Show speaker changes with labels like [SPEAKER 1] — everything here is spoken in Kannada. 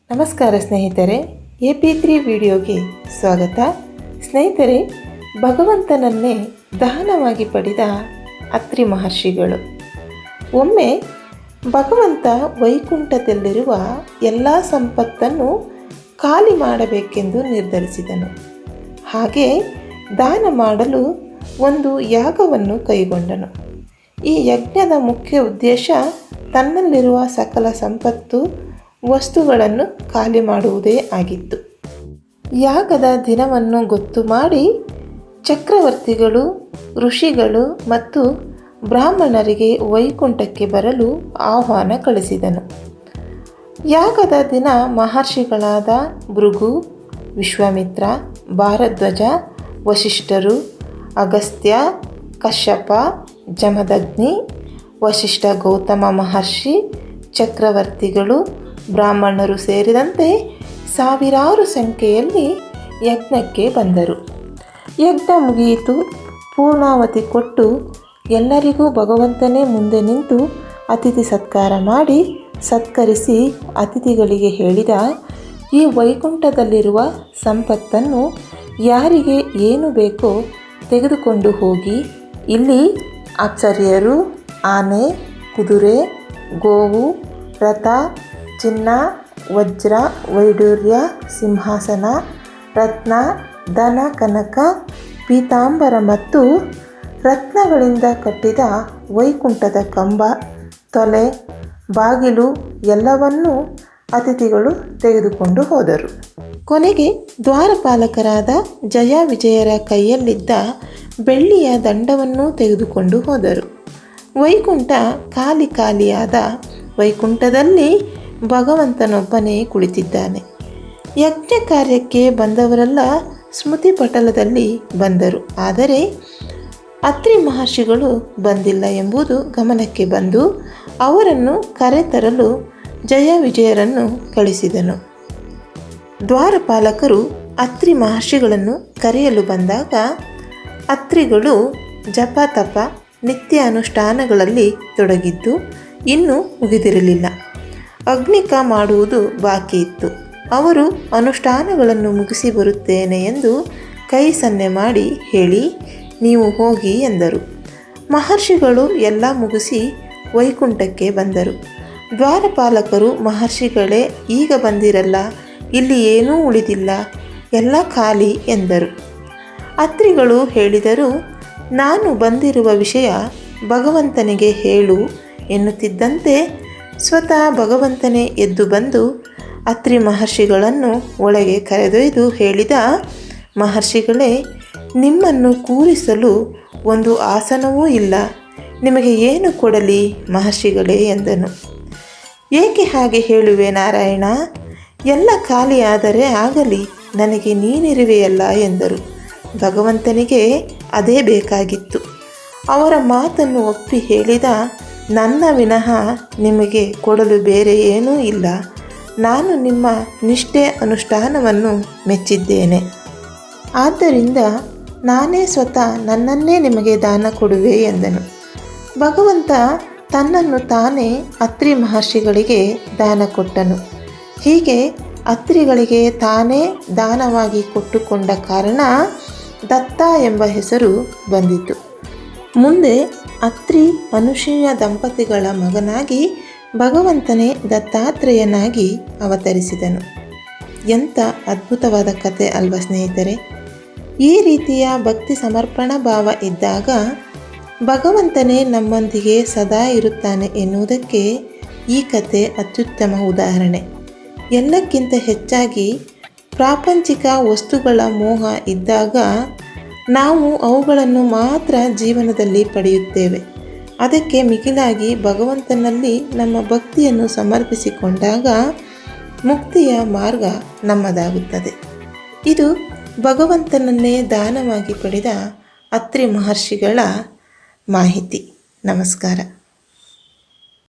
[SPEAKER 1] ನಮಸ್ಕಾರ ಸ್ನೇಹಿತರೆ, AP3 ವಿಡಿಯೋಗೆ ಸ್ವಾಗತ. ಸ್ನೇಹಿತರೆ, ಭಗವಂತನನ್ನೇ ದಾನವಾಗಿ ಪಡೆದ ಅತ್ರಿ ಮಹರ್ಷಿಗಳು. ಒಮ್ಮೆ ಭಗವಂತ ವೈಕುಂಠದಲ್ಲಿರುವ ಎಲ್ಲ ಸಂಪತ್ತನ್ನು ಖಾಲಿ ಮಾಡಬೇಕೆಂದು ನಿರ್ಧರಿಸಿದನು. ಹಾಗೆ ದಾನ ಮಾಡಲು ಒಂದು ಯಾಗವನ್ನು ಕೈಗೊಂಡನು. ಈ ಯಜ್ಞದ ಮುಖ್ಯ ಉದ್ದೇಶ ತನ್ನಲ್ಲಿರುವ ಸಕಲ ಸಂಪತ್ತು ವಸ್ತುಗಳನ್ನು ಖಾಲಿ ಮಾಡುವುದೇ ಆಗಿತ್ತು. ಯಾಗದ ದಿನವನ್ನು ಗೊತ್ತು ಮಾಡಿ ಚಕ್ರವರ್ತಿಗಳು, ಋಷಿಗಳು ಮತ್ತು ಬ್ರಾಹ್ಮಣರಿಗೆ ವೈಕುಂಠಕ್ಕೆ ಬರಲು ಆಹ್ವಾನ ಕಳಿಸಿದನು. ಯಾಗದ ದಿನ ಮಹರ್ಷಿಗಳಾದ ಭೃಗು, ವಿಶ್ವಾಮಿತ್ರ, ಭಾರದ್ವಾಜ, ವಸಿಷ್ಠರು, ಅಗಸ್ತ್ಯ, ಕಶ್ಯಪ, ಜಮದಗ್ನಿ, ವಸಿಷ್ಠ ಗೌತಮ ಮಹರ್ಷಿ, ಚಕ್ರವರ್ತಿಗಳು, ಬ್ರಾಹ್ಮಣರು ಸೇರಿದಂತೆ ಸಾವಿರಾರು ಸಂಖ್ಯೆಯಲ್ಲಿ ಯಜ್ಞಕ್ಕೆ ಬಂದರು. ಯಜ್ಞ ಮುಗಿಯಿತು. ಪೂರ್ಣಾವತಿ ಕೊಟ್ಟು ಎಲ್ಲರಿಗೂ ಭಗವಂತನೇ ಮುಂದೆ ನಿಂತು ಅತಿಥಿ ಸತ್ಕಾರ ಮಾಡಿ ಸತ್ಕರಿಸಿ ಅತಿಥಿಗಳಿಗೆ ಹೇಳಿದ, ಈ ವೈಕುಂಠದಲ್ಲಿರುವ ಸಂಪತ್ತನ್ನು ಯಾರಿಗೆ ಏನು ಬೇಕೋ ತೆಗೆದುಕೊಂಡು ಹೋಗಿ. ಇಲ್ಲಿ ಅಪ್ಸರೆಯರು, ಆನೆ, ಕುದುರೆ, ಗೋವು, ರಥ, ಚಿನ್ನ, ವಜ್ರ, ವೈಡೂರ್ಯ, ಸಿಂಹಾಸನ, ರತ್ನ, ಧನ, ಕನಕ, ಪೀತಾಂಬರ ಮತ್ತು ರತ್ನಗಳಿಂದ ಕಟ್ಟಿದ ವೈಕುಂಠದ ಕಂಬ, ತೊಲೆ, ಬಾಗಿಲು ಎಲ್ಲವನ್ನೂ ಅತಿಥಿಗಳು ತೆಗೆದುಕೊಂಡು ಹೋದರು. ಕೊನೆಗೆ ದ್ವಾರಪಾಲಕರಾದ ಜಯ ವಿಜಯರ ಕೈಯಲ್ಲಿದ್ದ ಬೆಳ್ಳಿಯ ದಂಡವನ್ನೂ ತೆಗೆದುಕೊಂಡು ಹೋದರು. ವೈಕುಂಠ ಖಾಲಿಯಾದ ವೈಕುಂಠದಲ್ಲಿ ಭಗವಂತನೊಬ್ಬನೇ ಕುಳಿತಿದ್ದಾನೆ. ಯಜ್ಞ ಕಾರ್ಯಕ್ಕೆ ಬಂದವರೆಲ್ಲ ಸ್ಮೃತಿ ಪಟಲದಲ್ಲಿ ಬಂದರು. ಆದರೆ ಅತ್ರಿ ಮಹರ್ಷಿಗಳು ಬಂದಿಲ್ಲ ಎಂಬುದು ಗಮನಕ್ಕೆ ಬಂದು ಅವರನ್ನು ಕರೆತರಲು ಜಯ ವಿಜಯರನ್ನು ಕಳಿಸಿದನು. ದ್ವಾರಪಾಲಕರು ಅತ್ರಿ ಮಹರ್ಷಿಗಳನ್ನು ಕರೆಯಲು ಬಂದಾಗ ಅತ್ರಿಗಳು ಜಪ ತಪ ನಿತ್ಯ ಅನುಷ್ಠಾನಗಳಲ್ಲಿ ತೊಡಗಿದ್ದು ಇನ್ನೂ ಮುಗಿದಿರಲಿಲ್ಲ. ಅಗ್ನಿಕ ಮಾಡುವುದು ಬಾಕಿ ಇತ್ತು. ಅವರು ಅನುಷ್ಠಾನಗಳನ್ನು ಮುಗಿಸಿ ಬರುತ್ತೇನೆ ಎಂದು ಕೈ ಸನ್ನೆ ಮಾಡಿ ಹೇಳಿ, ನೀವು ಹೋಗಿ ಎಂದರು. ಮಹರ್ಷಿಗಳು ಎಲ್ಲ ಮುಗಿಸಿ ವೈಕುಂಠಕ್ಕೆ ಬಂದರು. ದ್ವಾರಪಾಲಕರು, ಮಹರ್ಷಿಗಳೇ ಈಗ ಬಂದಿರಲ್ಲ, ಇಲ್ಲಿ ಏನೂ ಉಳಿದಿಲ್ಲ, ಎಲ್ಲ ಖಾಲಿ ಎಂದರು. ಅತ್ರಿಗಳು ಹೇಳಿದರು, ನಾನು ಬಂದಿರುವ ವಿಷಯ ಭಗವಂತನಿಗೆ ಹೇಳು ಎನ್ನುತ್ತಿದ್ದಂತೆ ಸ್ವತಃ ಭಗವಂತನೇ ಎದ್ದು ಬಂದು ಅತ್ರಿ ಮಹರ್ಷಿಗಳನ್ನು ಒಳಗೆ ಕರೆದೊಯ್ದು ಹೇಳಿದ, ಮಹರ್ಷಿಗಳೇ, ನಿಮ್ಮನ್ನು ಕೂರಿಸಲು ಒಂದು ಆಸನವೂ ಇಲ್ಲ, ನಿಮಗೆ ಏನು ಕೊಡಲಿ ಮಹರ್ಷಿಗಳೇ ಎಂದನು. ಏಕೆ ಹಾಗೆ ಹೇಳುವೆ ನಾರಾಯಣ, ಎಲ್ಲ ಖಾಲಿಯಾದರೆ ಆಗಲಿ, ನನಗೆ ನೀನಿರುವೆಯಲ್ಲ ಎಂದರು. ಭಗವಂತನಿಗೆ ಅದೇ ಬೇಕಾಗಿತ್ತು. ಅವರ ಮಾತನ್ನು ಒಪ್ಪಿ ಹೇಳಿದ, ನನ್ನ ವಿನಃ ನಿಮಗೆ ಕೊಡಲು ಬೇರೆ ಏನೂ ಇಲ್ಲ. ನಾನು ನಿಮ್ಮ ನಿಷ್ಠೆ ಅನುಷ್ಠಾನವನ್ನು ಮೆಚ್ಚಿದ್ದೇನೆ. ಆದ್ದರಿಂದ ನಾನೇ ಸ್ವತಃ ನನ್ನನ್ನೇ ನಿಮಗೆ ದಾನ ಕೊಡುವೆ ಎಂದನು. ಭಗವಂತ ತನ್ನನ್ನು ತಾನೇ ಅತ್ರಿ ಮಹರ್ಷಿಗಳಿಗೆ ದಾನ ಕೊಟ್ಟನು. ಹೀಗೆ ಅತ್ರಿಗಳಿಗೆ ತಾನೇ ದಾನವಾಗಿ ಕೊಟ್ಟುಕೊಂಡ ಕಾರಣ ದತ್ತ ಎಂಬ ಹೆಸರು ಬಂದಿತು. ಮುಂದೆ ಅತ್ರಿ ಅನುಸೂಯ ದಂಪತಿಗಳ ಮಗನಾಗಿ ಭಗವಂತನೇ ದತ್ತಾತ್ರೇಯನಾಗಿ ಅವತರಿಸಿದನು. ಎಂಥ ಅದ್ಭುತವಾದ ಕತೆ ಅಲ್ವಾ ಸ್ನೇಹಿತರೆ? ಈ ರೀತಿಯ ಭಕ್ತಿ ಸಮರ್ಪಣಾ ಭಾವ ಇದ್ದಾಗ ಭಗವಂತನೇ ನಮ್ಮೊಂದಿಗೆ ಸದಾ ಇರುತ್ತಾನೆ ಎನ್ನುವುದಕ್ಕೆ ಈ ಕತೆ ಅತ್ಯುತ್ತಮ ಉದಾಹರಣೆ. ಎಲ್ಲಕ್ಕಿಂತ ಹೆಚ್ಚಾಗಿ ಪ್ರಾಪಂಚಿಕ ವಸ್ತುಗಳ ಮೋಹ ಇದ್ದಾಗ ನಾವು ಅವುಗಳನ್ನು ಮಾತ್ರ ಜೀವನದಲ್ಲಿ ಪಡೆಯುತ್ತೇವೆ. ಅದಕ್ಕೆ ಮಿಗಿಲಾಗಿ ಭಗವಂತನಲ್ಲಿ ನಮ್ಮ ಭಕ್ತಿಯನ್ನು ಸಮರ್ಪಿಸಿಕೊಂಡಾಗ ಮುಕ್ತಿಯ ಮಾರ್ಗ ನಮ್ಮದಾಗುತ್ತದೆ. ಇದು ಭಗವಂತನನ್ನೇ ದಾನವಾಗಿ ಪಡೆದ ಅತ್ರಿ ಮಹರ್ಷಿಗಳ ಮಾಹಿತಿ. ನಮಸ್ಕಾರ.